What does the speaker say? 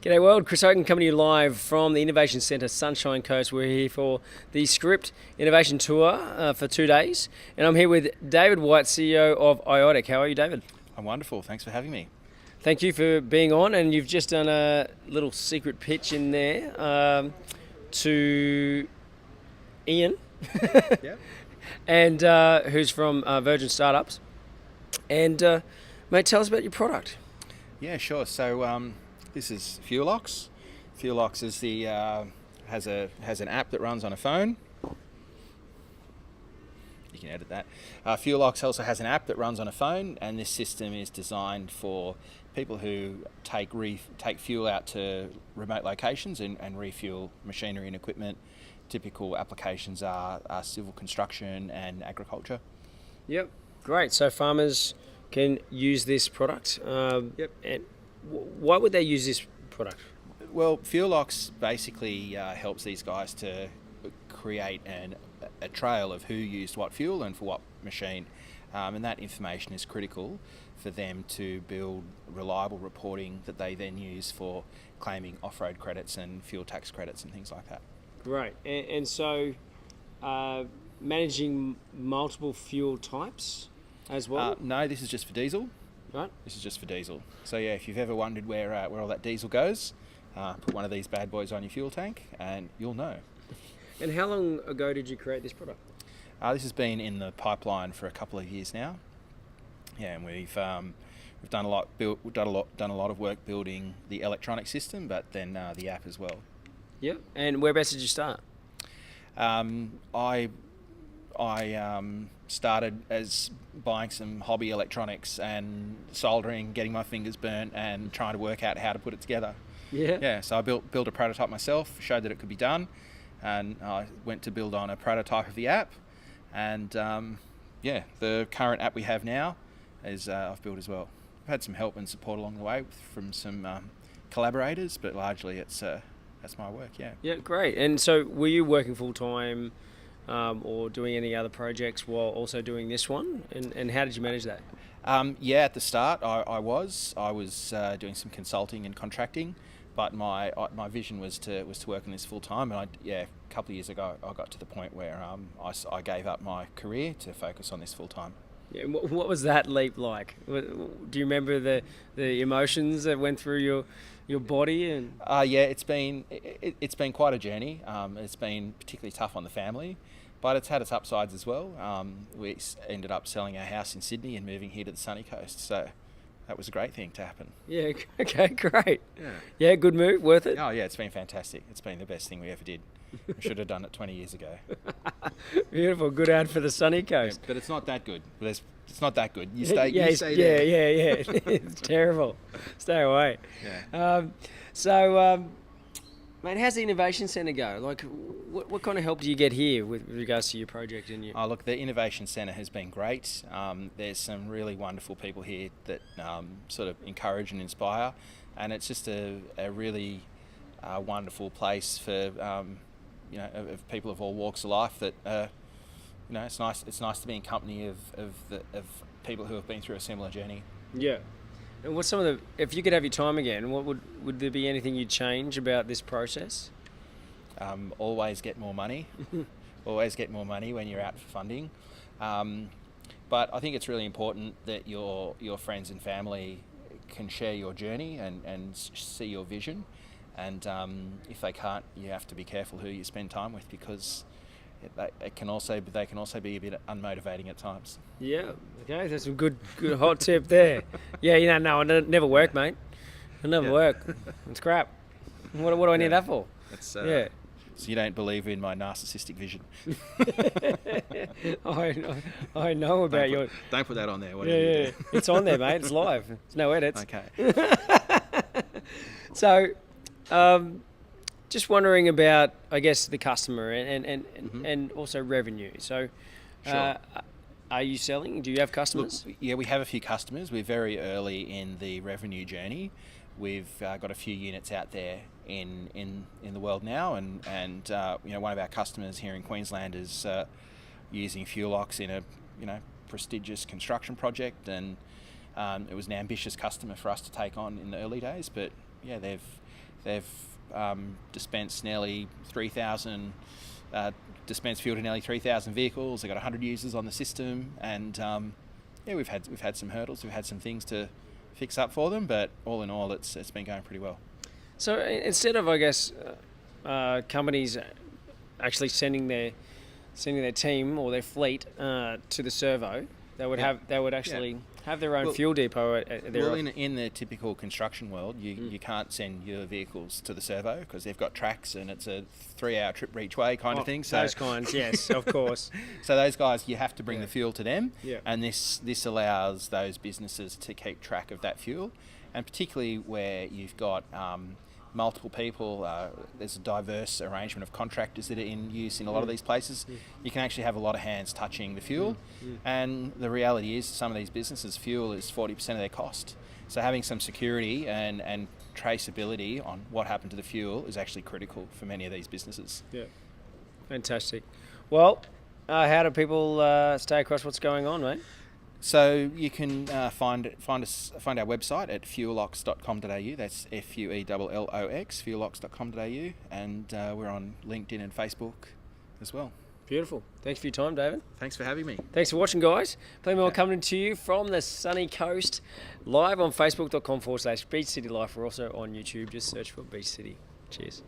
G'day world, Chris Oaken coming to you live from the Innovation Centre, Sunshine Coast. We're here for the Script Innovation Tour for 2 days. And I'm here with David White, CEO of IOTIQ. How are you, David? I'm wonderful, thanks for having me. Thank you for being on, and you've just done a little secret pitch in there to Ian, Yeah. and who's from Virgin Startups. And mate, tell us about your product. Yeah, sure. So this is FuelOx. FuelOx is the has an app that runs on a phone. You can edit that. FuelOx also has an app that runs on a phone, and this system is designed for people who take fuel out to remote locations and refuel machinery and equipment. Typical applications are civil construction and agriculture. Yep, great. So farmers can use this product. Yep. And why would they use this product? Well, FuelOx basically helps these guys to create a trail of who used what fuel and for what machine. And that information is critical for them to build reliable reporting that they then use for claiming off-road credits and fuel tax credits and things like that. Great. And so managing multiple fuel types as well? No, this is just for diesel. Right. This is just for diesel. So yeah, if you've ever wondered where all that diesel goes, put one of these bad boys on your fuel tank and you'll know. And how long ago did you create this product? This has been in the pipeline for a couple of years now. Yeah, and we've done a lot of work building the electronic system, but then the app as well. Yep. And whereabouts did you start? I started as buying some hobby electronics and soldering, getting my fingers burnt, and trying to work out how to put it together. Yeah. Yeah. So I built a prototype myself, showed that it could be done, and I went to build on a prototype of the app. And the current app we have now is I've built as well. I've had some help and support along the way from some collaborators, but largely that's my work. Yeah. Yeah, great. And so were you working full time or doing any other projects while also doing this one? And how did you manage that? At the start I was doing some consulting and contracting, but my vision was to work on this full time. And a couple of years ago I got to the point where I gave up my career to focus on this full time. Yeah, what was that leap like? Do you remember the emotions that went through your body? And it's been quite a journey. It's been particularly tough on the family, but it's had its upsides as well. We ended up selling our house in Sydney and moving here to the sunny coast, so that was a great thing to happen. Yeah, okay, great. Yeah, good move, worth it? Oh yeah, it's been fantastic. It's been the best thing we ever did. We should have done it 20 years ago. Beautiful, good ad for the sunny coast. Yeah, but it's not that good. It's not that good. You stay there. Yeah. It's terrible. Stay away. Yeah. Mate, how's the Innovation Centre go? Like, what kind of help do you get here with regards to your project? Oh, look, the Innovation Centre has been great. There's some really wonderful people here that sort of encourage and inspire, and it's just a really wonderful place for of people of all walks of life. That it's nice to be in company of people who have been through a similar journey. Yeah. And what's if you could have your time again, what would there be anything you'd change about this process? Always get more money. Always get more money when you're out for funding. But I think it's really important that your friends and family can share your journey and see your vision. And if they can't, you have to be careful who you spend time with, because they can also be a bit unmotivating at times. Yeah, okay, that's some good hot tip there. Yeah, it'll never work, mate. It'll never work. It's crap. What do I need that for? So you don't believe in my narcissistic vision? I know about your... Don't put that on there. Yeah. It's on there, mate. It's live. It's no edits. Okay. So... just wondering about, I guess, the customer and also revenue. So, sure. Are you selling? Do you have customers? Look, yeah, we have a few customers. We're very early in the revenue journey. We've got a few units out there in the world now, and one of our customers here in Queensland is using FuelOx in a prestigious construction project, and it was an ambitious customer for us to take on in the early days. But yeah, they've They've dispensed nearly 3,000, dispensed fuel to nearly 3,000 vehicles. They've got 100 users on the system, and we've had some hurdles. We've had some things to fix up for them, but all in all, it's been going pretty well. So instead of, I guess, companies actually sending their team or their fleet to the servo, they would actually have their own fuel depot at their. Well, in the typical construction world, you can't send your vehicles to the servo because they've got tracks and it's a 3-hour trip each way kind of thing. So those kinds, yes, of course. So those guys, you have to bring the fuel to them, Yeah. and this allows those businesses to keep track of that fuel, and particularly where you've got multiple people, there's a diverse arrangement of contractors that are in use in a lot of these places. You can actually have a lot of hands touching the fuel, and the reality is some of these businesses, fuel is 40% of their cost. So having some security and traceability on what happened to the fuel is actually critical for many of these businesses. Yeah, fantastic. Well, how do people stay across what's going on, mate? So you can find our website at fuelox.com.au. That's FUELLOX, fuelox.com.au, and we're on LinkedIn and Facebook as well. Beautiful. Thanks for your time, David. Thanks for having me. Thanks for watching, guys. Plenty more coming to you from the sunny coast, live on facebook.com/Beach City Life. We're also on YouTube. Just search for Beach City. Cheers.